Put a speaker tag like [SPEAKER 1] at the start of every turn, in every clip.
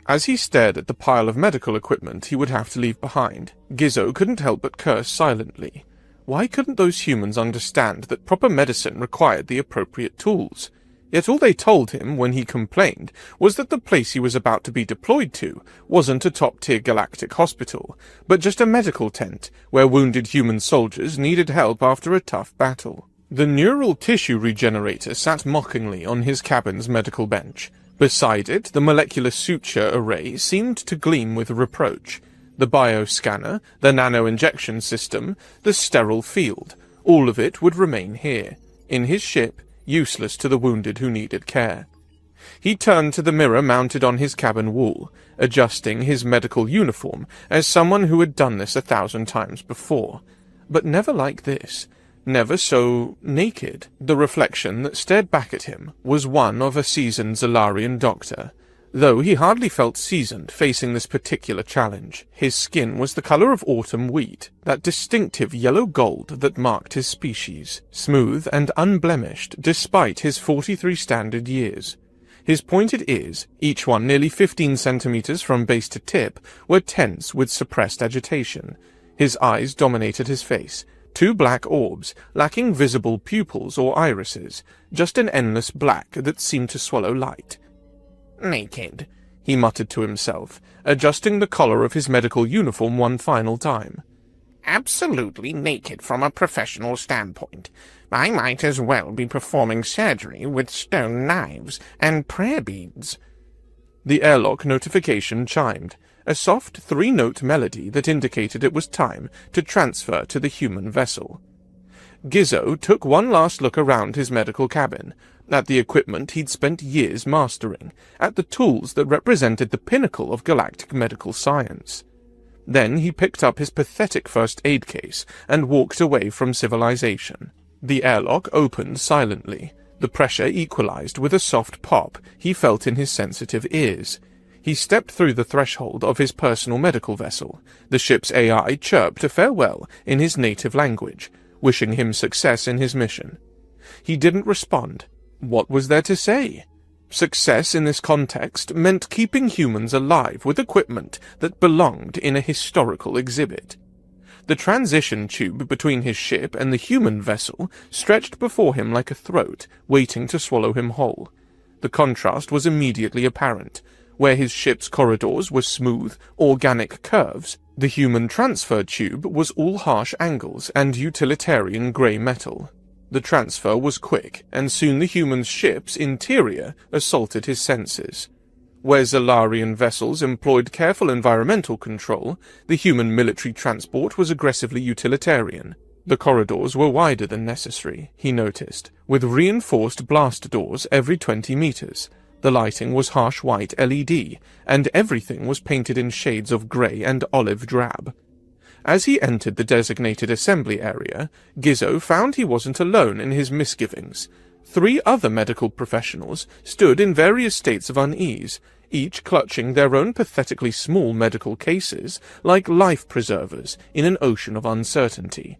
[SPEAKER 1] As he stared at the pile of medical equipment he would have to leave behind, Gizzo couldn't help but curse silently. Why couldn't those humans understand that proper medicine required the appropriate tools? Yet all they told him when he complained was that the place he was about to be deployed to wasn't a top-tier galactic hospital, but just a medical tent where wounded human soldiers needed help after a tough battle. The neural tissue regenerator sat mockingly on his cabin's medical bench. Beside it, the molecular suture array seemed to gleam with reproach. The bioscanner, the nano-injection system, the sterile field, all of it would remain here, in his ship, useless to the wounded who needed care. He turned to the mirror mounted on his cabin wall, adjusting his medical uniform as someone who had done this 1,000 times before. But never like this. Never so naked. The reflection that stared back at him was one of a seasoned Zalarian doctor, though he hardly felt seasoned facing this particular challenge. His skin was the color of autumn wheat, that distinctive yellow gold that marked his species, smooth and unblemished despite his 43 standard years. His pointed ears, each one nearly 15 centimeters from base to tip, were tense with suppressed agitation. His eyes dominated his face. 2 black orbs, lacking visible pupils or irises, just an endless black that seemed to swallow light. "Naked," he muttered to himself, adjusting the collar of his medical uniform one final time. "Absolutely naked from a professional standpoint. I might as well be performing surgery with stone knives and prayer beads." The airlock notification chimed, a soft 3-note melody that indicated it was time to transfer to the human vessel. Gizzo took one last look around his medical cabin, at the equipment he'd spent years mastering, at the tools that represented the pinnacle of galactic medical science. Then he picked up his pathetic first aid case and walked away from civilization. The airlock opened silently. The pressure equalized with a soft pop he felt in his sensitive ears. He stepped through the threshold of his personal medical vessel. The ship's AI chirped a farewell in his native language, wishing him success in his mission. He didn't respond. What was there to say? Success in this context meant keeping humans alive with equipment that belonged in a historical exhibit. The transition tube between his ship and the human vessel stretched before him like a throat, waiting to swallow him whole. The contrast was immediately apparent. Where his ship's corridors were smooth, organic curves, the human transfer tube was all harsh angles and utilitarian grey metal. The transfer was quick, and soon the human's ship's interior assaulted his senses. Where Zalarian vessels employed careful environmental control, the human military transport was aggressively utilitarian. The corridors were wider than necessary, he noticed, with reinforced blast doors every 20 meters. The lighting was harsh white LED, and everything was painted in shades of grey and olive drab. As he entered the designated assembly area, Gizzo found he wasn't alone in his misgivings. 3 other medical professionals stood in various states of unease, each clutching their own pathetically small medical cases like life preservers in an ocean of uncertainty.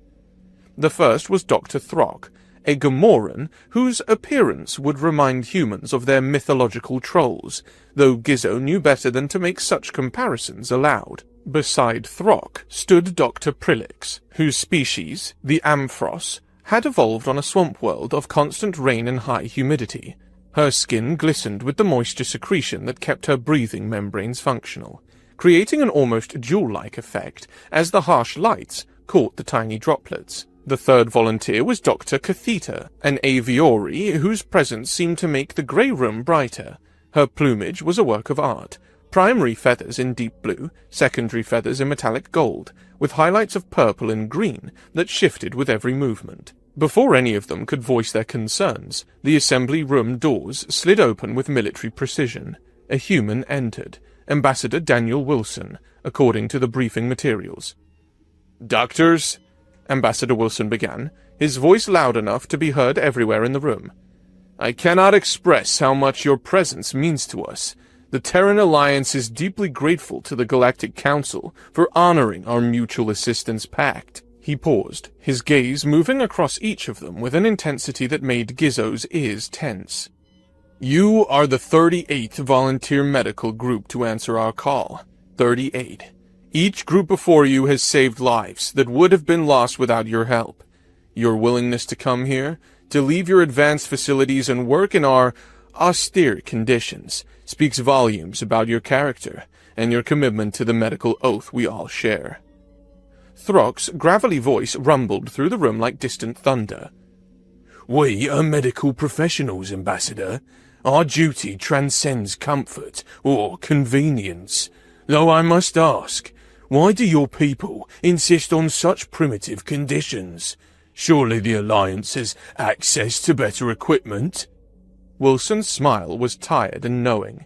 [SPEAKER 1] The first was Dr. Throck, a Gamoran whose appearance would remind humans of their mythological trolls, though Gizzo knew better than to make such comparisons aloud. Beside Throck stood Dr. Prilix, whose species, the Amphros, had evolved on a swamp world of constant rain and high humidity. Her skin glistened with the moisture secretion that kept her breathing membranes functional, creating an almost jewel-like effect as the harsh lights caught the tiny droplets. The third volunteer was Dr. Catheta, an aviary whose presence seemed to make the grey room brighter. Her plumage was a work of art, primary feathers in deep blue, secondary feathers in metallic gold, with highlights of purple and green that shifted with every movement. Before any of them could voice their concerns, the assembly room doors slid open with military precision. A human entered, Ambassador Daniel Wilson, according to the briefing materials. "Doctors," Ambassador Wilson began, his voice loud enough to be heard everywhere in the room, "I cannot express how much your presence means to us. The Terran Alliance is deeply grateful to the Galactic Council for honoring our mutual assistance pact." He paused, his gaze moving across each of them with an intensity that made Gizzo's ears tense. You are the 38th volunteer medical group to answer our call. 38. Each group before you has saved lives that would have been lost without your help. Your willingness to come here, to leave your advanced facilities and work in our austere conditions, speaks volumes about your character and your commitment to the medical oath we all share. Throck's gravelly voice rumbled through the room like distant thunder. We are medical professionals, Ambassador. Our duty transcends comfort or convenience. Though I must ask, why do your people insist on such primitive conditions? Surely the Alliance has access to better equipment? Wilson's smile was tired and knowing.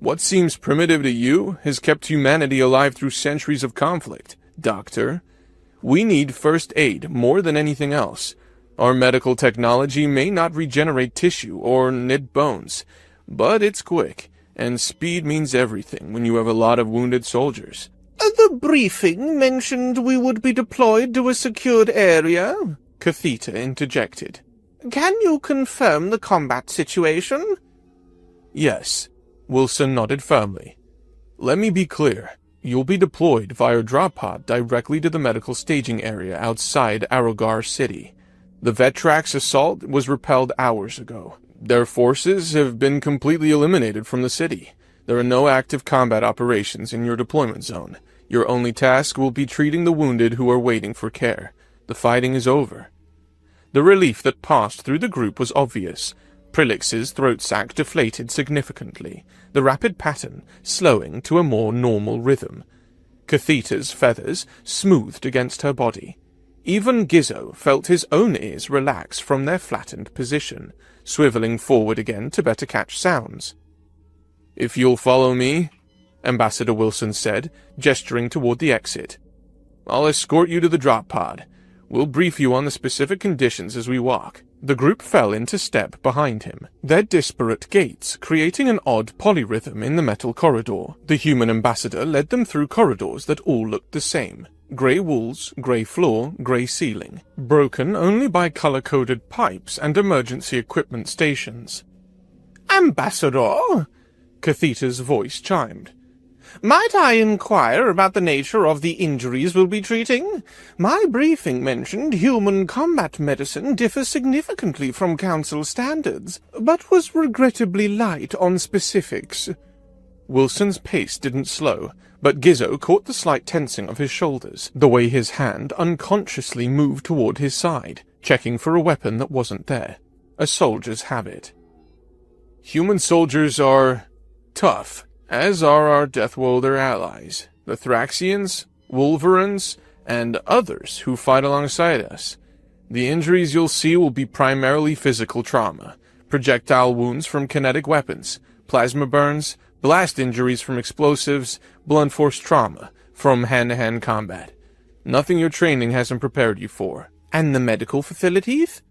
[SPEAKER 1] What seems primitive to you has kept humanity alive through centuries of conflict, Doctor. We need first aid more than anything else. Our medical technology may not regenerate tissue or knit bones, but it's quick, and speed means everything when you have a lot of wounded soldiers.
[SPEAKER 2] The briefing mentioned we would be deployed to a secured area, Catheta interjected. Can you confirm the combat situation?
[SPEAKER 1] Yes, Wilson nodded firmly. Let me be clear. You'll be deployed via drop pod directly to the medical staging area outside Arogar City. The Vetrax assault was repelled hours ago. Their forces have been completely eliminated from the city. There are no active combat operations in your deployment zone. Your only task will be treating the wounded who are waiting for care. The fighting is over. The relief that passed through the group was obvious. Prilix's throat sac deflated significantly, the rapid pattern slowing to a more normal rhythm. Catheta's feathers smoothed against her body. Even Gizzo felt his own ears relax from their flattened position, swiveling forward again to better catch sounds. If you'll follow me, Ambassador Wilson said, gesturing toward the exit. I'll escort you to the drop pod. We'll brief you on the specific conditions as we walk. The group fell into step behind him, their disparate gaits creating an odd polyrhythm in the metal corridor. The human ambassador led them through corridors that all looked the same. Grey walls, grey floor, grey ceiling, broken only by color-coded pipes and emergency equipment stations.
[SPEAKER 2] Ambassador,
[SPEAKER 1] Catheta's voice chimed.
[SPEAKER 2] Might I inquire about the nature of the injuries we'll be treating? My briefing mentioned human combat medicine differs significantly from Council standards, but was regrettably light on specifics.
[SPEAKER 1] Wilson's pace didn't slow, but Gizzo caught the slight tensing of his shoulders, the way his hand unconsciously moved toward his side, checking for a weapon that wasn't there. A soldier's habit. Human soldiers are tough, as are our Deathwolder allies, the Thraxians, Wolverines, and others who fight alongside us. The injuries you'll see will be primarily physical trauma, projectile wounds from kinetic weapons, plasma burns, blast injuries from explosives, blunt force trauma from hand-to-hand combat. Nothing your training hasn't prepared you for.
[SPEAKER 2] And the medical facilities?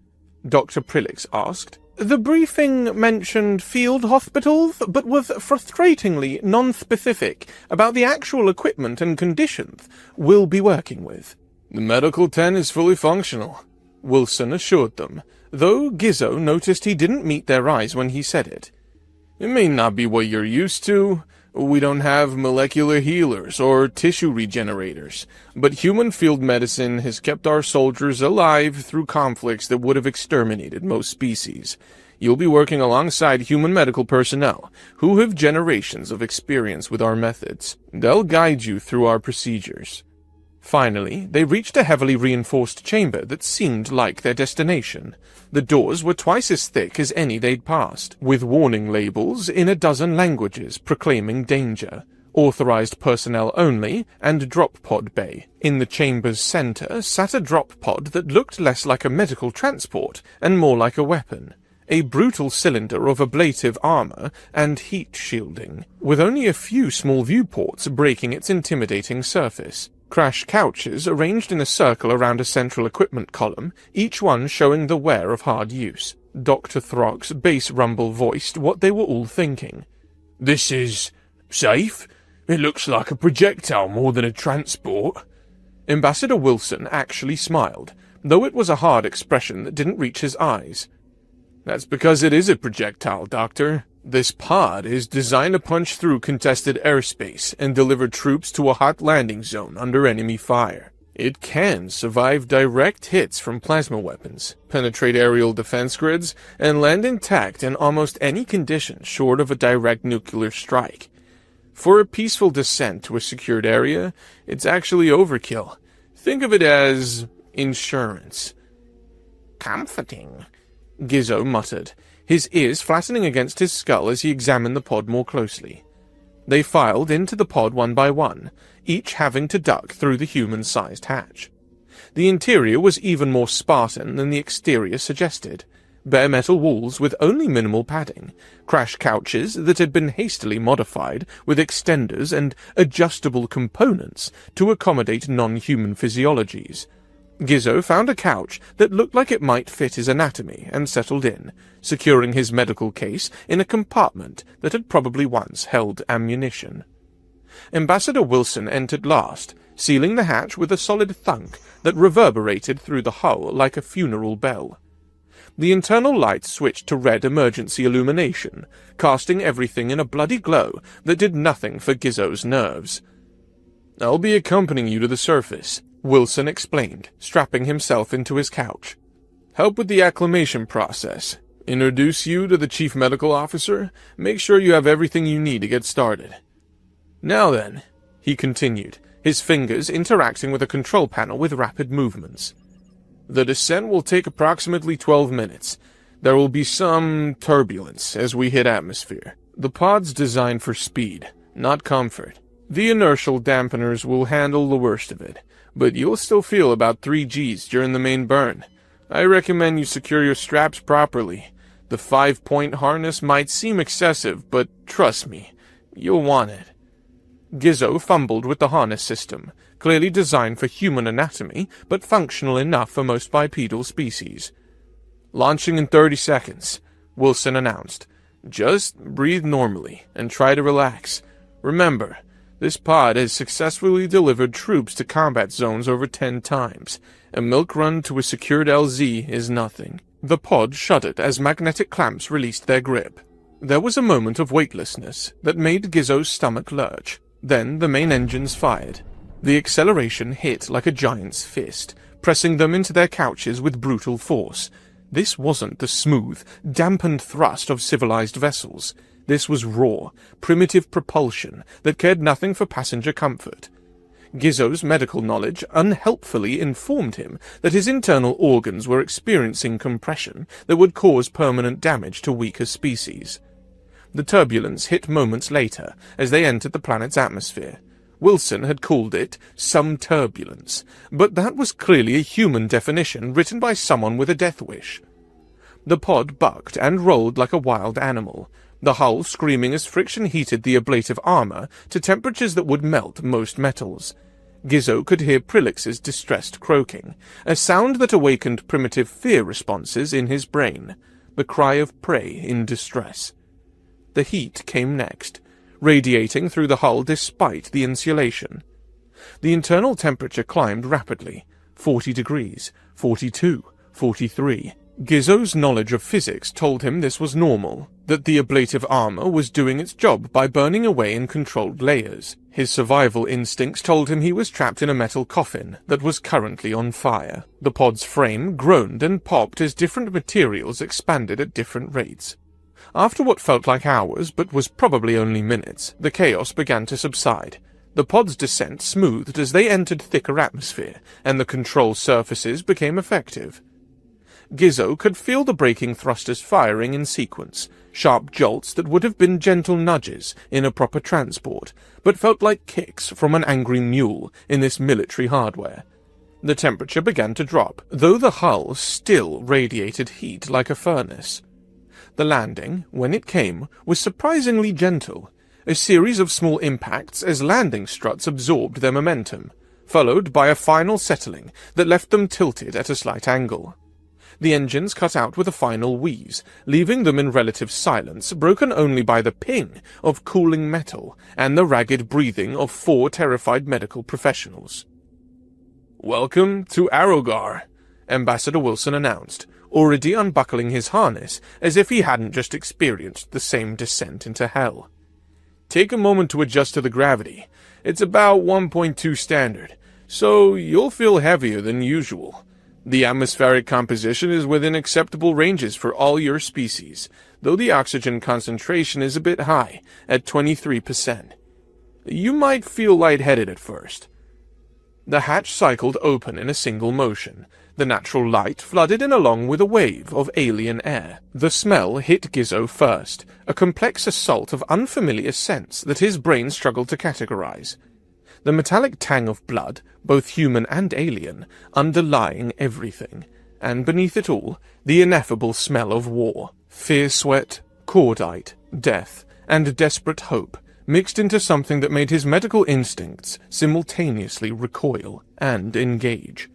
[SPEAKER 1] Dr. Prilix asked.
[SPEAKER 2] The briefing mentioned field hospitals, but was frustratingly non-specific about the actual equipment and conditions we'll be working with.
[SPEAKER 1] The medical tent is fully functional, Wilson assured them, though Gizzo noticed he didn't meet their eyes when he said it. It may not be what you're used to. We don't have molecular healers or tissue regenerators, but human field medicine has kept our soldiers alive through conflicts that would have exterminated most species. You'll be working alongside human medical personnel, who have generations of experience with our methods. They'll guide you through our procedures. Finally, they reached a heavily reinforced chamber that seemed like their destination. The doors were twice as thick as any they'd passed, with warning labels in a dozen languages proclaiming danger. Authorized personnel only, and drop pod bay. In the chamber's center sat a drop pod that looked less like a medical transport and more like a weapon. A brutal cylinder of ablative armor and heat shielding, with only a few small viewports breaking its intimidating surface. Crash couches arranged in a circle around a central equipment column, each one showing the wear of hard use. Dr. Throck's bass rumble voiced what they were all thinking. This is safe? It looks like a projectile more than a transport. Ambassador Wilson actually smiled, though it was a hard expression that didn't reach his eyes. That's because it is a projectile, Doctor. This pod is designed to punch through contested airspace and deliver troops to a hot landing zone under enemy fire. It can survive direct hits from plasma weapons, penetrate aerial defense grids, and land intact in almost any condition short of a direct nuclear strike. For a peaceful descent to a secured area, it's actually overkill. Think of it as insurance.
[SPEAKER 2] Comforting,
[SPEAKER 1] Gizzo muttered, his ears flattening against his skull as he examined the pod more closely. They filed into the pod one by one, each having to duck through the human-sized hatch. The interior was even more Spartan than the exterior suggested. Bare metal walls with only minimal padding, crash couches that had been hastily modified with extenders and adjustable components to accommodate non-human physiologies. Gizzo found a couch that looked like it might fit his anatomy and settled in, securing his medical case in a compartment that had probably once held ammunition. Ambassador Wilson entered last, sealing the hatch with a solid thunk that reverberated through the hull like a funeral bell. The internal lights switched to red emergency illumination, casting everything in a bloody glow that did nothing for Gizzo's nerves. "I'll be accompanying you to the surface," Wilson explained, strapping himself into his couch. "Help with the acclimation process. Introduce you to the chief medical officer. Make sure you have everything you need to get started. Now then," he continued, his fingers interacting with a control panel with rapid movements. "The descent will take approximately 12 minutes. There will be some turbulence as we hit atmosphere. The pod's designed for speed, not comfort. The inertial dampeners will handle the worst of it, but you'll still feel about 3 Gs during the main burn. I recommend you secure your straps properly. The 5-point harness might seem excessive, but trust me, you'll want it." Gizzo fumbled with the harness system, clearly designed for human anatomy, but functional enough for most bipedal species. "Launching in 30 seconds, Wilson announced. "Just breathe normally, and try to relax. Remember, this pod has successfully delivered troops to combat zones over 10 times. A milk run to a secured LZ is nothing." The pod shuddered as magnetic clamps released their grip. There was a moment of weightlessness that made Gizzo's stomach lurch. Then the main engines fired. The acceleration hit like a giant's fist, pressing them into their couches with brutal force. This wasn't the smooth, dampened thrust of civilized vessels. This was raw, primitive propulsion that cared nothing for passenger comfort. Gizzo's medical knowledge unhelpfully informed him that his internal organs were experiencing compression that would cause permanent damage to weaker species. The turbulence hit moments later as they entered the planet's atmosphere. Wilson had called it some turbulence, but that was clearly a human definition written by someone with a death wish. The pod bucked and rolled like a wild animal, the hull screaming as friction heated the ablative armor to temperatures that would melt most metals. Gizzo could hear Prillix's distressed croaking, a sound that awakened primitive fear responses in his brain, the cry of prey in distress. The heat came next, radiating through the hull despite the insulation. The internal temperature climbed rapidly, 40 degrees, 42, 43. Gizzo's knowledge of physics told him this was normal, that the ablative armor was doing its job by burning away in controlled layers. His survival instincts told him he was trapped in a metal coffin that was currently on fire. The pod's frame groaned and popped as different materials expanded at different rates. After what felt like hours, but was probably only minutes, the chaos began to subside. The pod's descent smoothed as they entered thicker atmosphere, and the control surfaces became effective. Gizzo could feel the braking thrusters firing in sequence, sharp jolts that would have been gentle nudges in a proper transport, but felt like kicks from an angry mule in this military hardware. The temperature began to drop, though the hull still radiated heat like a furnace. The landing, when it came, was surprisingly gentle, a series of small impacts as landing struts absorbed their momentum, followed by a final settling that left them tilted at a slight angle. The engines cut out with a final wheeze, leaving them in relative silence, broken only by the ping of cooling metal and the ragged breathing of 4 terrified medical professionals. "Welcome to Arrogar," Ambassador Wilson announced, already unbuckling his harness as if he hadn't just experienced the same descent into hell. Take a moment to adjust to the gravity. It's about 1.2 standard, so you'll feel heavier than usual. The atmospheric composition is within acceptable ranges for all your species, though the oxygen concentration is a bit high, at 23%. You might feel lightheaded at first. The hatch cycled open in a single motion. The natural light flooded in along with a wave of alien air. The smell hit Gizzo first, a complex assault of unfamiliar scents that his brain struggled to categorize. The metallic tang of blood, both human and alien, underlying everything, and beneath it all, the ineffable smell of war. Fear sweat, cordite, death, and desperate hope mixed into something that made his medical instincts simultaneously recoil and engage.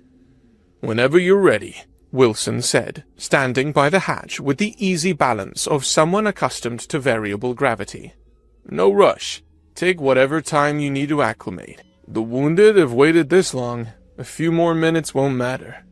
[SPEAKER 1] "Whenever you're ready," Wilson said, standing by the hatch with the easy balance of someone accustomed to variable gravity. "No rush. Take whatever time you need to acclimate. The wounded have waited this long. A few more minutes won't matter."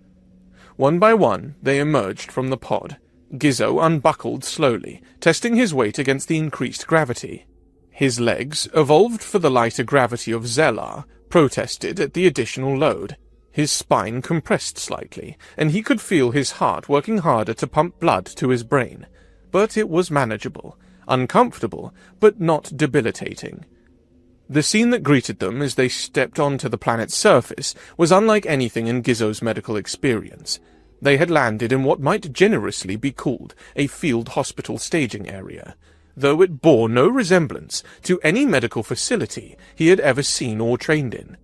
[SPEAKER 1] One by one, they emerged from the pod. Gizzo unbuckled slowly, testing his weight against the increased gravity. His legs, evolved for the lighter gravity of Zellar, protested at the additional load. His spine compressed slightly, and he could feel his heart working harder to pump blood to his brain. But it was manageable, uncomfortable, but not debilitating. The scene that greeted them as they stepped onto the planet's surface was unlike anything in Gizzo's medical experience. They had landed in what might generously be called a field hospital staging area, though it bore no resemblance to any medical facility he had ever seen or trained in.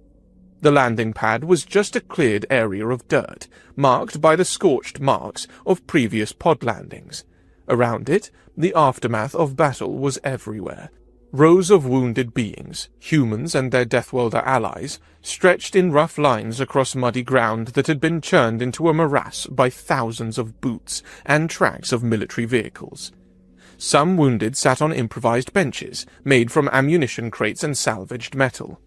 [SPEAKER 1] The landing pad was just a cleared area of dirt, marked by the scorched marks of previous pod landings. Around it, the aftermath of battle was everywhere. Rows of wounded beings, humans and their Deathwelder allies, stretched in rough lines across muddy ground that had been churned into a morass by thousands of boots and tracks of military vehicles. Some wounded sat on improvised benches, made from ammunition crates and salvaged metal.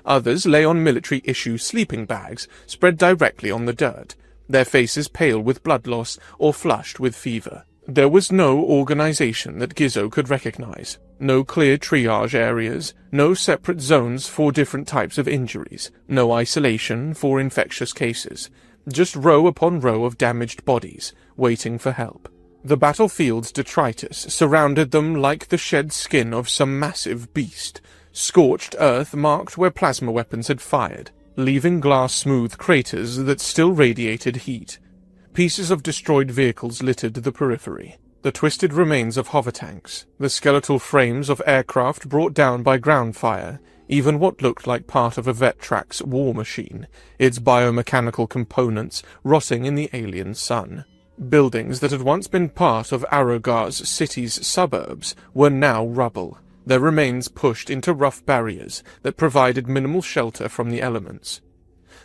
[SPEAKER 1] Others lay on military-issue sleeping bags, spread directly on the dirt, their faces pale with blood loss or flushed with fever. There was no organization that Gizzo could recognize, no clear triage areas, no separate zones for different types of injuries, no isolation for infectious cases, just row upon row of damaged bodies, waiting for help. The battlefield's detritus surrounded them like the shed skin of some massive beast. Scorched earth marked where plasma weapons had fired, leaving glass-smooth craters that still radiated heat. Pieces of destroyed vehicles littered the periphery. The twisted remains of hover tanks, the skeletal frames of aircraft brought down by ground fire, even what looked like part of a Vetrax war machine, its biomechanical components rotting in the alien sun. Buildings that had once been part of Arogar's city's suburbs were now rubble, their remains pushed into rough barriers that provided minimal shelter from the elements.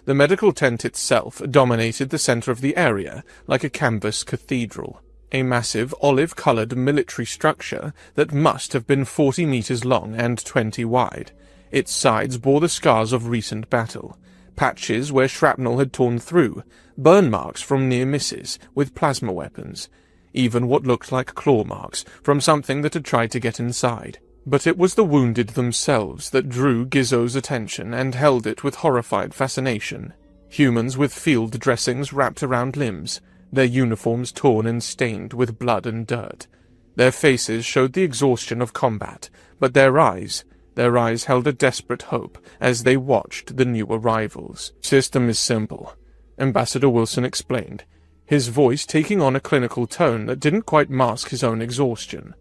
[SPEAKER 1] The medical tent itself dominated the center of the area like a canvas cathedral, a massive olive-colored military structure that must have been 40 meters long and 20 wide. Its sides bore the scars of recent battle, patches where shrapnel had torn through, burn marks from near misses with plasma weapons, even what looked like claw marks from something that had tried to get inside. But it was the wounded themselves that drew Gizzo's attention and held it with horrified fascination. Humans with field dressings wrapped around limbs, their uniforms torn and stained with blood and dirt. Their faces showed the exhaustion of combat, but their eyes held a desperate hope as they watched the new arrivals. "System is simple," Ambassador Wilson explained, his voice taking on a clinical tone that didn't quite mask his own exhaustion.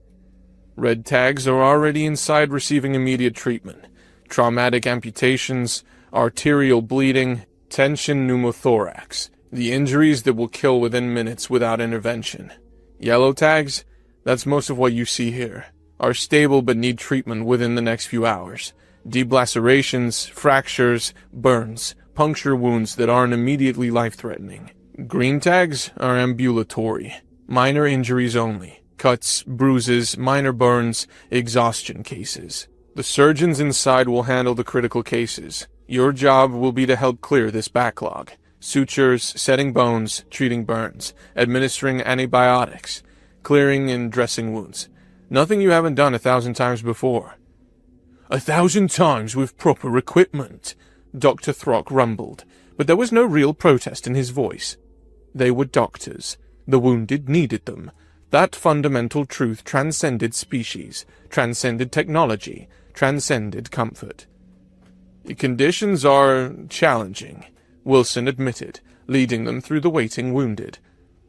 [SPEAKER 1] "Red tags are already inside receiving immediate treatment. Traumatic amputations, arterial bleeding, tension pneumothorax. The injuries that will kill within minutes without intervention. Yellow tags, that's most of what you see here, are stable but need treatment within the next few hours. Deblacerations, fractures, burns, puncture wounds that aren't immediately life-threatening. Green tags are ambulatory, minor injuries only. Cuts, bruises, minor burns, exhaustion cases. The surgeons inside will handle the critical cases. Your job will be to help clear this backlog. Sutures, setting bones, treating burns, administering antibiotics, clearing and dressing wounds. Nothing you haven't done 1,000 times before. 1,000 times with proper equipment, Dr. Throck rumbled, but there was no real protest in his voice. They were doctors. The wounded needed them. That fundamental truth transcended species, transcended technology, transcended comfort. The conditions are challenging, Wilson admitted, leading them through the waiting wounded.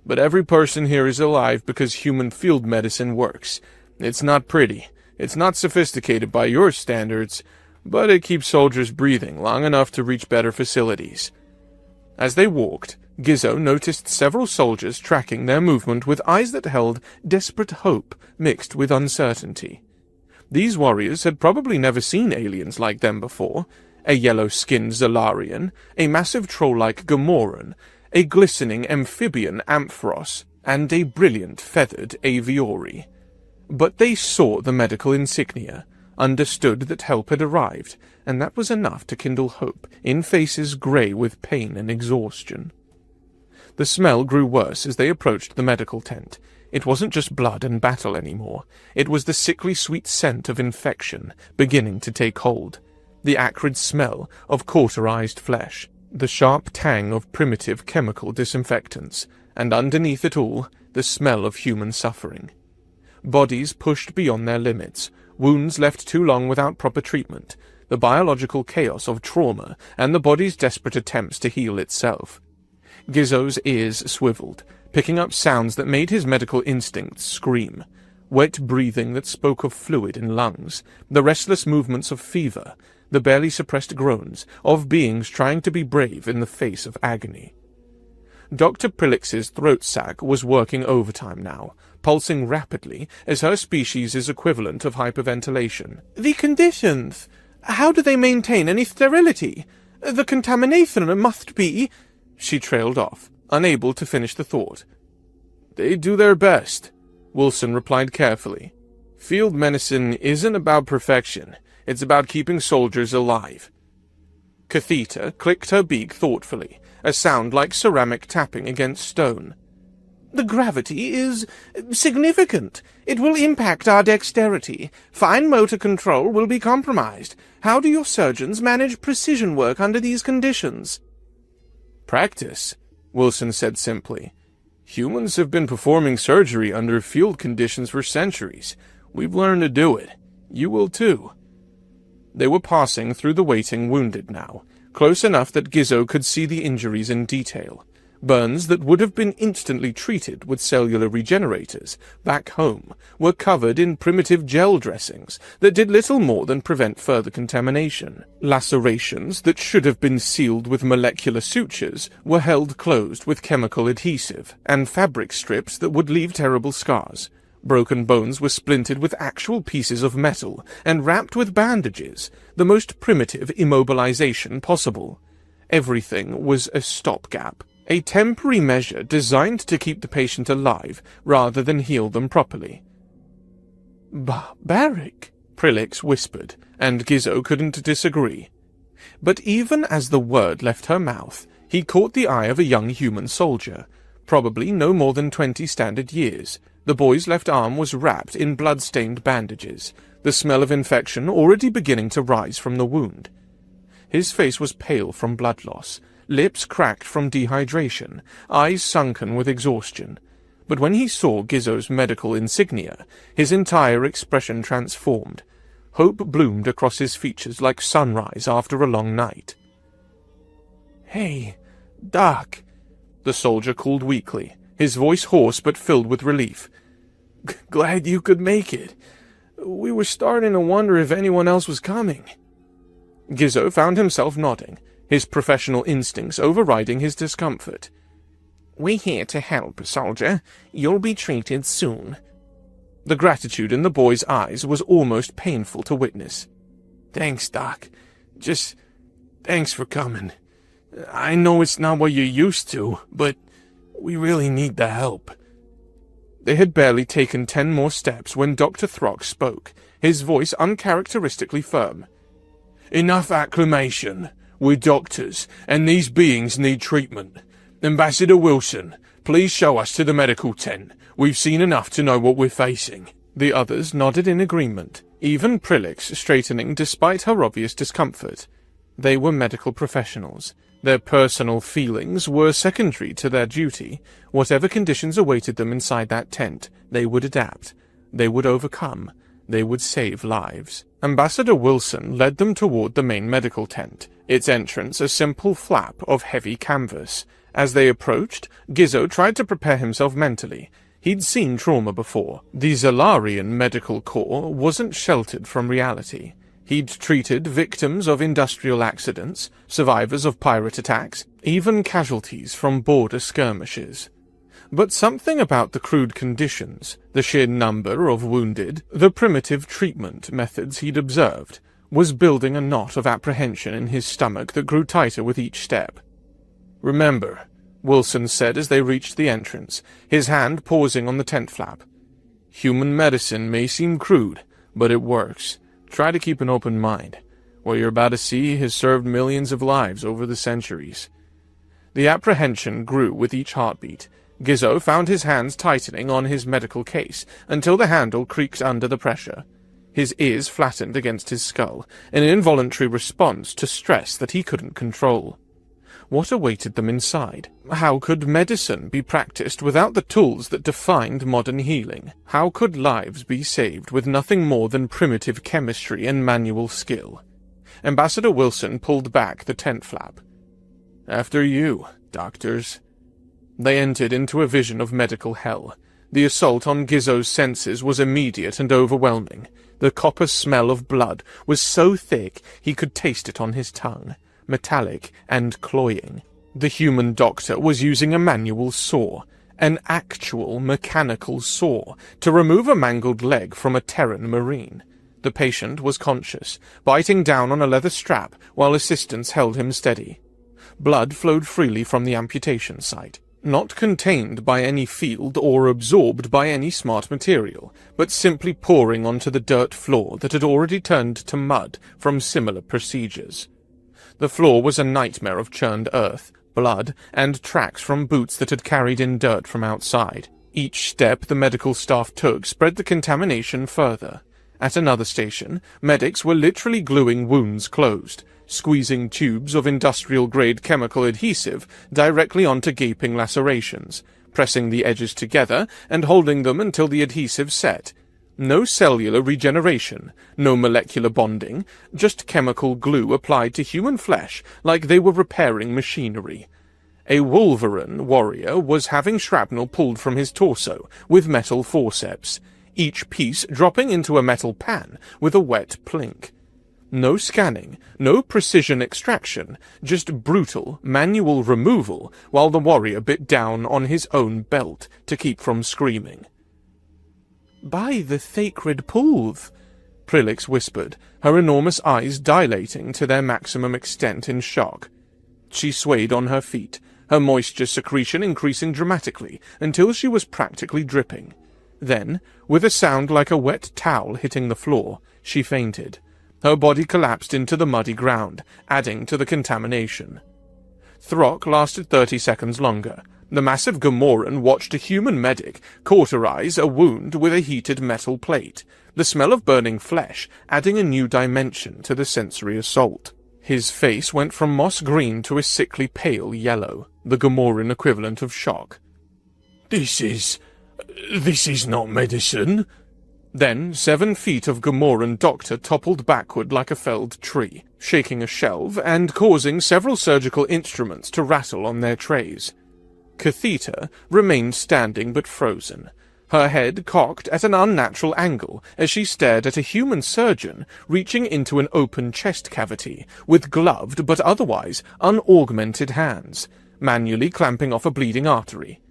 [SPEAKER 1] But every person here is alive because human field medicine works. It's not pretty. It's not sophisticated by your standards, but it keeps soldiers breathing long enough to reach better facilities. As they walked, Gizzo noticed several soldiers tracking their movement with eyes that held desperate hope mixed with uncertainty. These warriors had probably never seen aliens like them before. A yellow-skinned Zalarian, a massive troll-like Gamoran, a glistening amphibian Ampharos, and a brilliant feathered Aviori. But they saw the medical insignia, understood that help had arrived, and that was enough to kindle hope in faces grey with pain and exhaustion. The smell grew worse as they approached the medical tent. It wasn't just blood and battle anymore. It was the sickly sweet scent of infection beginning to take hold. The acrid smell of cauterized flesh. The sharp tang of primitive chemical disinfectants. And underneath it all, the smell of human suffering. Bodies pushed beyond their limits. Wounds left too long without proper treatment. The biological chaos of trauma and the body's desperate attempts to heal itself. Gizzo's ears swiveled, picking up sounds that made his medical instincts scream. Wet breathing that spoke of fluid in lungs, the restless movements of fever, the barely suppressed groans of beings trying to be brave in the face of agony. Dr. Prillix's throat sac was working overtime now, pulsing rapidly as her species' equivalent of hyperventilation.
[SPEAKER 2] The conditions. How do they maintain any sterility? The contamination must be...
[SPEAKER 1] She trailed off, unable to finish the thought. They do their best, Wilson replied carefully. Field medicine isn't about perfection. It's about keeping soldiers alive. Catheta clicked her beak thoughtfully, a sound like ceramic tapping against stone.
[SPEAKER 2] The gravity is significant. It will impact our dexterity. Fine motor control will be compromised. How do your surgeons manage precision work under these conditions?
[SPEAKER 1] Practice, Wilson said simply. Humans have been performing surgery under field conditions for centuries. We've learned to do it. You will too. They were passing through the waiting wounded now, close enough that Gizzo could see the injuries in detail. Burns that would have been instantly treated with cellular regenerators back home were covered in primitive gel dressings that did little more than prevent further contamination. Lacerations that should have been sealed with molecular sutures were held closed with chemical adhesive, and fabric strips that would leave terrible scars. Broken bones were splintered with actual pieces of metal and wrapped with bandages, the most primitive immobilization possible. Everything was a stopgap. A temporary measure designed to keep the patient alive rather than heal them properly.
[SPEAKER 2] Barbaric,
[SPEAKER 1] Prillix whispered, and Gizzo couldn't disagree. But even as the word left her mouth, he caught the eye of a young human soldier, probably no more than 20 standard years. The boy's left arm was wrapped in blood-stained bandages, the smell of infection already beginning to rise from the wound. His face was pale from blood loss, lips cracked from dehydration, eyes sunken with exhaustion. But when he saw Gizzo's medical insignia, his entire expression transformed. Hope bloomed across his features like sunrise after a long night.
[SPEAKER 2] "Hey, Doc,"
[SPEAKER 1] the soldier called weakly, his voice hoarse but filled with relief.
[SPEAKER 2] "Glad you could make it. We were starting to wonder if anyone else was coming."
[SPEAKER 1] Gizzo found himself nodding, his professional instincts overriding his discomfort.
[SPEAKER 2] "We're here to help, soldier. You'll be treated soon."
[SPEAKER 1] The gratitude in the boy's eyes was almost painful to witness.
[SPEAKER 2] "Thanks, Doc. Just thanks for coming. I know it's not what you're used to, but we really need the help."
[SPEAKER 1] They had barely taken 10 more steps when Dr. Throck spoke, his voice uncharacteristically firm.
[SPEAKER 2] "Enough acclamation.
[SPEAKER 1] We're doctors, and these beings need treatment. Ambassador Wilson, please show us to the medical tent. We've seen enough to know what we're facing."
[SPEAKER 2] The others nodded in agreement, even Prilix straightening despite her obvious discomfort. They were medical professionals. Their personal feelings were secondary to their duty. Whatever conditions awaited them inside that tent, they would adapt. They would overcome. They would save lives. Ambassador Wilson led them toward the main medical tent, its entrance a simple flap of heavy canvas. As they approached, Gizzo tried to prepare himself mentally. He'd seen trauma before. The Zalarian medical corps wasn't sheltered from reality. He'd treated victims of industrial accidents, survivors of pirate attacks, even casualties from border skirmishes. But something about the crude conditions, the sheer number of wounded, the primitive treatment methods he'd observed, was building a knot of apprehension in his stomach that grew tighter with each step. "Remember," Wilson said as they reached the entrance, his hand pausing on the tent flap. "Human medicine may seem crude, but it works. Try to keep an open mind. What you're about to see has served millions of lives over the centuries." The apprehension grew with each heartbeat. Gizzo found his hands tightening on his medical case until the handle creaked under the pressure. His ears flattened against his skull, an involuntary response to stress that he couldn't control. What awaited them inside? How could medicine be practiced without the tools that defined modern healing? How could lives be saved with nothing more than primitive chemistry and manual skill? Ambassador Wilson pulled back the tent flap. "After you, doctors." They entered into a vision of medical hell. The assault on Gizzo's senses was immediate and overwhelming. The copper smell of blood was so thick he could taste it on his tongue, metallic and cloying. The human doctor was using a manual saw, an actual mechanical saw, to remove a mangled leg from a Terran Marine. The patient was conscious, biting down on a leather strap while assistants held him steady. Blood flowed freely from the amputation site, not contained by any field or absorbed by any smart material, but simply pouring onto the dirt floor that had already turned to mud from similar procedures. The floor was a nightmare of churned earth, blood, and tracks from boots that had carried in dirt from outside. Each step the medical staff took spread the contamination further. At another station, medics were literally gluing wounds closed, squeezing tubes of industrial-grade chemical adhesive directly onto gaping lacerations, pressing the edges together and holding them until the adhesive set. No cellular regeneration, no molecular bonding, just chemical glue applied to human flesh like they were repairing machinery. A Wolverine warrior was having shrapnel pulled from his torso with metal forceps, each piece dropping into a metal pan with a wet plink. No scanning, no precision extraction, just brutal, manual removal while the warrior bit down on his own belt to keep from screaming. "By the sacred pools," Prilix whispered, her enormous eyes dilating to their maximum extent in shock. She swayed on her feet, her moisture secretion increasing dramatically until she was practically dripping. Then, with a sound like a wet towel hitting the floor, she fainted. Her body collapsed into the muddy ground, adding to the contamination. Throck lasted 30 seconds longer. The massive Gamoran watched a human medic cauterize a wound with a heated metal plate, the smell of burning flesh adding a new dimension to the sensory assault. His face went from moss green to a sickly pale yellow, the Gamoran equivalent of shock. This is not medicine." Then 7 feet of Gamoran doctor toppled backward like a felled tree, shaking a shelf and causing several surgical instruments to rattle on their trays. Catheta remained standing but frozen, her head cocked at an unnatural angle as she stared at a human surgeon reaching into an open chest cavity with gloved but otherwise unaugmented hands, manually clamping off a bleeding artery.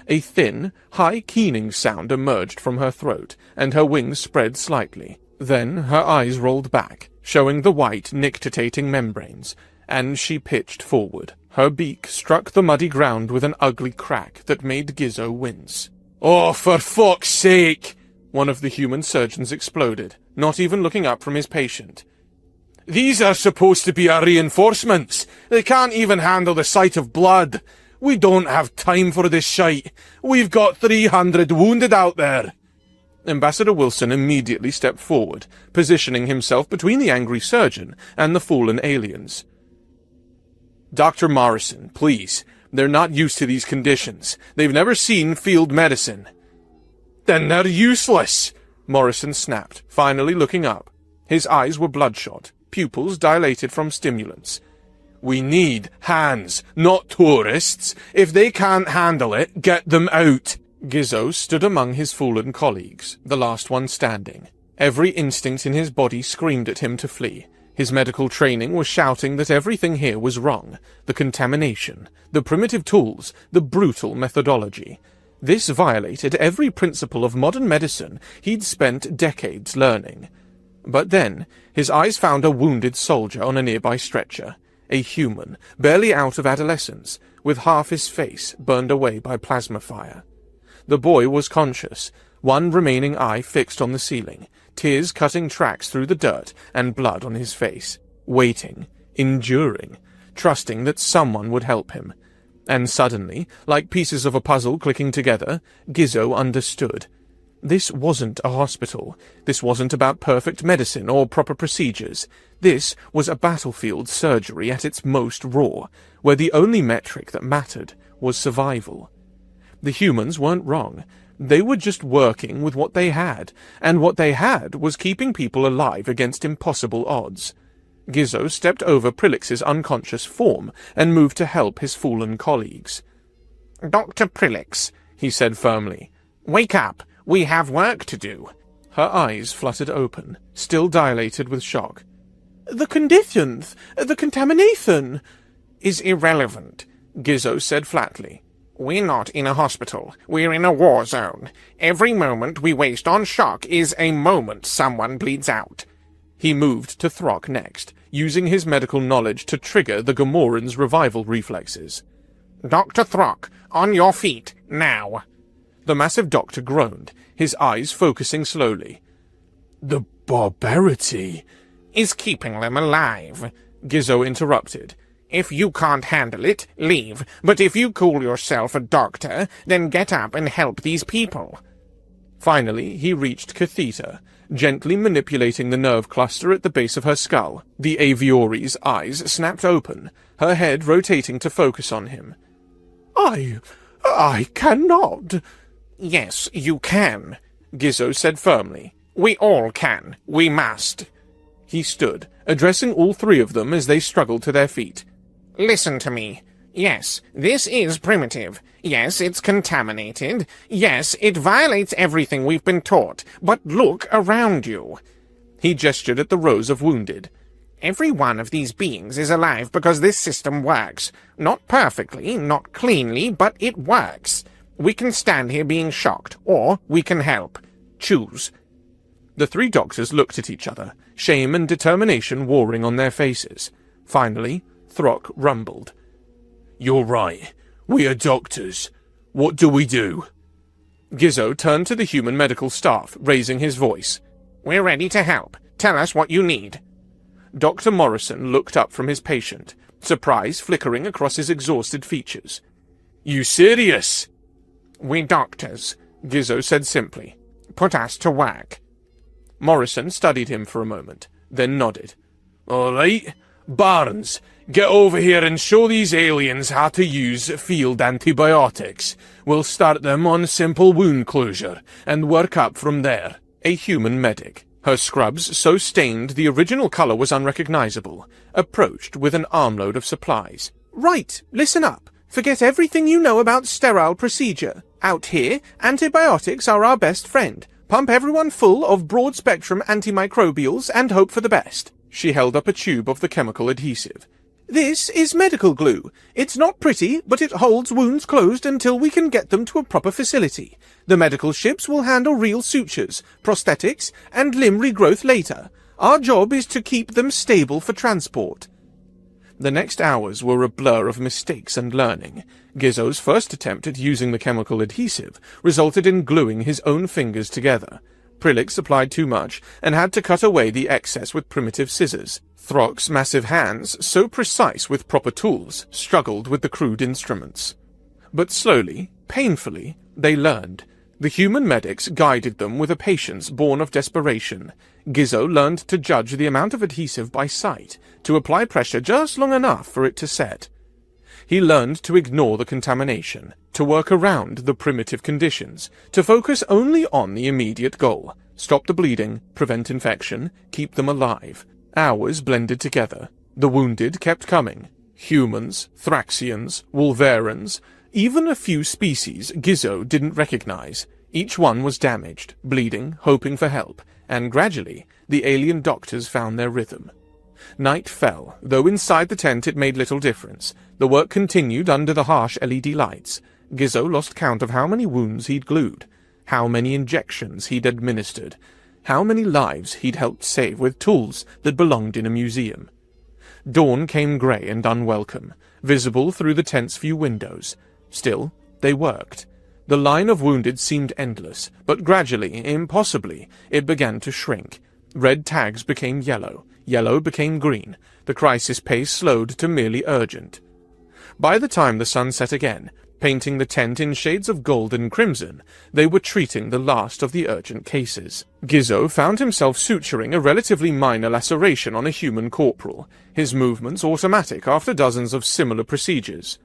[SPEAKER 2] A thin, high keening sound emerged from her throat, and her wings spread slightly. Then her eyes rolled back, showing the white, nictitating membranes, and she pitched forward. Her beak struck the muddy ground with an ugly crack that made Gizzo wince. "Oh, for fuck's sake!" one of the human surgeons exploded, not even looking up from his patient.
[SPEAKER 1] These are supposed to be our reinforcements. They can't even handle the sight of blood. We don't have time for this shite. We've got 300 wounded out there. Ambassador Wilson immediately stepped forward, positioning himself between the angry surgeon and the fallen aliens. Dr. Morrison, please. They're not used to these conditions. They've never seen field medicine. Then they're useless, Morrison snapped, finally looking up. His eyes were bloodshot, pupils dilated from stimulants. We need hands, not tourists. If they can't handle it, get them out. Gizzo stood among his fallen colleagues, the last one standing. Every instinct in his body screamed at him to flee. His medical training was shouting that everything here was wrong. The contamination, the primitive tools, the brutal methodology. This violated every principle of modern medicine he'd spent decades learning. But then, his eyes found a wounded soldier on a nearby stretcher. A human, barely out of adolescence, with half his face burned away by plasma fire. The boy was conscious, one remaining eye fixed on the ceiling, tears cutting tracks through the dirt and blood on his face, waiting, enduring, trusting that someone would help him. And suddenly, like pieces of a puzzle clicking together, Gizzo understood. This wasn't a hospital. This wasn't about perfect medicine or proper procedures. This was a battlefield surgery at its most raw, where the only metric that mattered was survival. The humans weren't wrong. They were just working with what they had, and what they had was keeping people alive against impossible odds. Gizzo stepped over Prillix's unconscious form and moved to help his fallen colleagues. "Dr. Prillix," he said firmly, "wake up. We have work to do." Her eyes fluttered open, still dilated with shock.
[SPEAKER 2] "The conditions, the contamination,"
[SPEAKER 3] "is irrelevant,"
[SPEAKER 1] Gizzo said flatly.
[SPEAKER 3] "We're not in a hospital. We're in a war zone. Every moment we waste on shock is a moment someone bleeds out."
[SPEAKER 1] He moved to Throck next, using his medical knowledge to trigger the Gamoran's revival reflexes.
[SPEAKER 3] "Dr. Throck, on your feet, now."
[SPEAKER 1] The massive doctor groaned, his eyes focusing slowly.
[SPEAKER 4] "The barbarity
[SPEAKER 3] is keeping them alive,"
[SPEAKER 1] Gizzo interrupted.
[SPEAKER 3] "If you can't handle it, leave. But if you call yourself a doctor, then get up and help these people."
[SPEAKER 1] Finally, he reached Catheta, gently manipulating the nerve cluster at the base of her skull. The Aviori's eyes snapped open, her head rotating to focus on him.
[SPEAKER 2] I cannot."
[SPEAKER 3] "Yes, you can,"
[SPEAKER 1] Gizzo said firmly.
[SPEAKER 3] "We all can. We must."
[SPEAKER 1] He stood, addressing all three of them as they struggled to their feet.
[SPEAKER 3] "Listen to me. Yes, this is primitive. Yes, it's contaminated. Yes, it violates everything we've been taught. But look around you."
[SPEAKER 1] He gestured at the rows of wounded.
[SPEAKER 3] "Every one of these beings is alive because this system works. Not perfectly, not cleanly, but it works. We can stand here being shocked, or we can help. Choose."
[SPEAKER 1] The three doctors looked at each other, shame and determination warring on their faces. Finally, Throck rumbled.
[SPEAKER 4] "You're right. We are doctors. What do we do?"
[SPEAKER 1] Gizzo turned to the human medical staff, raising his voice.
[SPEAKER 3] "We're ready to help. Tell us what you need."
[SPEAKER 1] Dr. Morrison looked up from his patient, surprise flickering across his exhausted features.
[SPEAKER 4] "You serious?"
[SPEAKER 3] "We're doctors,"
[SPEAKER 1] Gizzo said simply.
[SPEAKER 3] "Put us to work."
[SPEAKER 1] Morrison studied him for a moment, then nodded.
[SPEAKER 4] "All right. Barnes, get over here and show these aliens how to use field antibiotics. We'll start them on simple wound closure, and work up from there."
[SPEAKER 1] A human medic, her scrubs so stained the original color was unrecognizable, approached with an armload of supplies.
[SPEAKER 2] "Right, listen up. Forget everything you know about sterile procedure. Out here, antibiotics are our best friend. Pump everyone full of broad-spectrum antimicrobials and hope for the best."
[SPEAKER 1] She held up a tube of the chemical adhesive.
[SPEAKER 2] "This is medical glue. It's not pretty, but it holds wounds closed until we can get them to a proper facility. The medical ships will handle real sutures, prosthetics, and limb regrowth later. Our job is to keep them stable for transport."
[SPEAKER 1] The next hours were a blur of mistakes and learning. Gizzo's first attempt at using the chemical adhesive resulted in gluing his own fingers together. Prillix applied too much and had to cut away the excess with primitive scissors. Throck's massive hands, so precise with proper tools, struggled with the crude instruments. But slowly, painfully, they learned. The human medics guided them with a patience born of desperation. Gizzo learned to judge the amount of adhesive by sight, to apply pressure just long enough for it to set. He learned to ignore the contamination, to work around the primitive conditions, to focus only on the immediate goal. Stop the bleeding, prevent infection, keep them alive. Hours blended together. The wounded kept coming. Humans, Thraxians, Wolverines, even a few species Gizzo didn't recognize. Each one was damaged, bleeding, hoping for help, and gradually the alien doctors found their rhythm. Night fell, though inside the tent it made little difference. The work continued under the harsh LED lights. Gizzo lost count of how many wounds he'd glued, how many injections he'd administered, how many lives he'd helped save with tools that belonged in a museum. Dawn came grey and unwelcome, visible through the tent's few windows. Still, they worked. The line of wounded seemed endless, but gradually, impossibly, it began to shrink. Red tags became yellow, yellow became green. The crisis pace slowed to merely urgent. By the time the sun set again, painting the tent in shades of gold and crimson, they were treating the last of the urgent cases. Gizzo found himself suturing a relatively minor laceration on a human corporal, his movements automatic after dozens of similar procedures.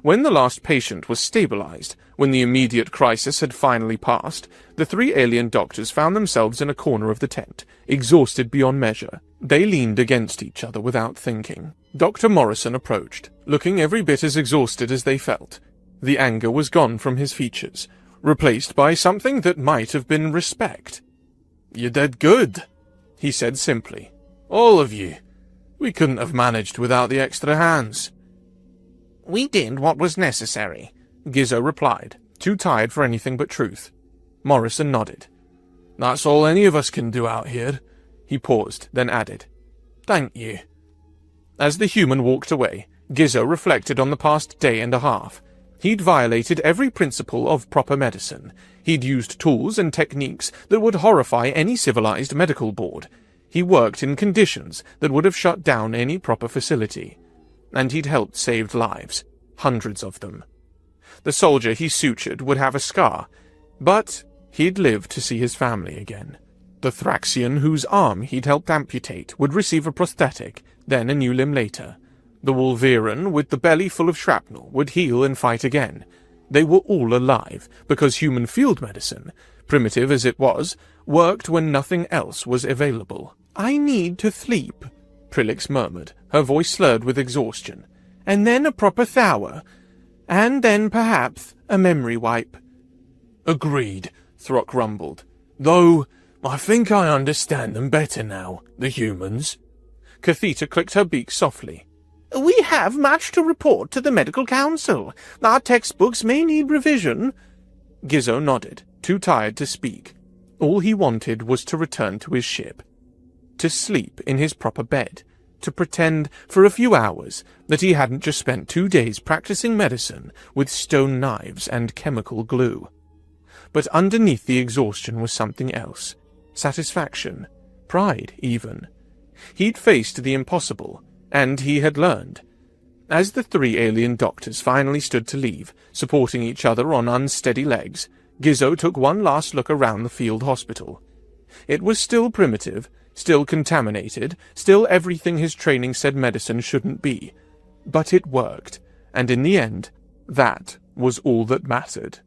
[SPEAKER 1] When the last patient was stabilized, when the immediate crisis had finally passed, the three alien doctors found themselves in a corner of the tent, exhausted beyond measure. They leaned against each other without thinking. Dr. Morrison approached, looking every bit as exhausted as they felt. The anger was gone from his features, replaced by something that might have been respect.
[SPEAKER 4] "You did good," he said simply. "All of you. We couldn't have managed without the extra hands."
[SPEAKER 3] "We did what was necessary,"
[SPEAKER 1] Gizzo replied, too tired for anything but truth. Morrison nodded.
[SPEAKER 4] "That's all any of us can do out here."
[SPEAKER 1] He paused, then added,
[SPEAKER 4] "Thank you."
[SPEAKER 1] As the human walked away, Gizzo reflected on the past day and a half. He'd violated every principle of proper medicine. He'd used tools and techniques that would horrify any civilized medical board. He worked in conditions that would have shut down any proper facility. And he'd helped save lives, hundreds of them. The soldier he sutured would have a scar, but he'd live to see his family again. The Thraxian whose arm he'd helped amputate would receive a prosthetic, then a new limb later. The Wolverine with the belly full of shrapnel would heal and fight again. They were all alive, because human field medicine, primitive as it was, worked when nothing else was available. "I need to sleep," Prilix murmured, her voice slurred with exhaustion. "And then a proper shower. And then, perhaps, a memory wipe."
[SPEAKER 4] "Agreed," Throck rumbled. "Though, I think I understand them better now, the humans."
[SPEAKER 1] Catheta clicked her beak softly.
[SPEAKER 2] "We have much to report to the Medical Council. Our textbooks may need revision."
[SPEAKER 1] Gizzo nodded, too tired to speak. All he wanted was to return to his ship, to sleep in his proper bed, to pretend for a few hours that he hadn't just spent 2 days practicing medicine with stone knives and chemical glue. But underneath the exhaustion was something else. Satisfaction. Pride, even. He'd faced the impossible, and he had learned. As the three alien doctors finally stood to leave, supporting each other on unsteady legs, Gizzo took one last look around the field hospital. It was still primitive, still contaminated, still everything his training said medicine shouldn't be. But it worked, and in the end, that was all that mattered.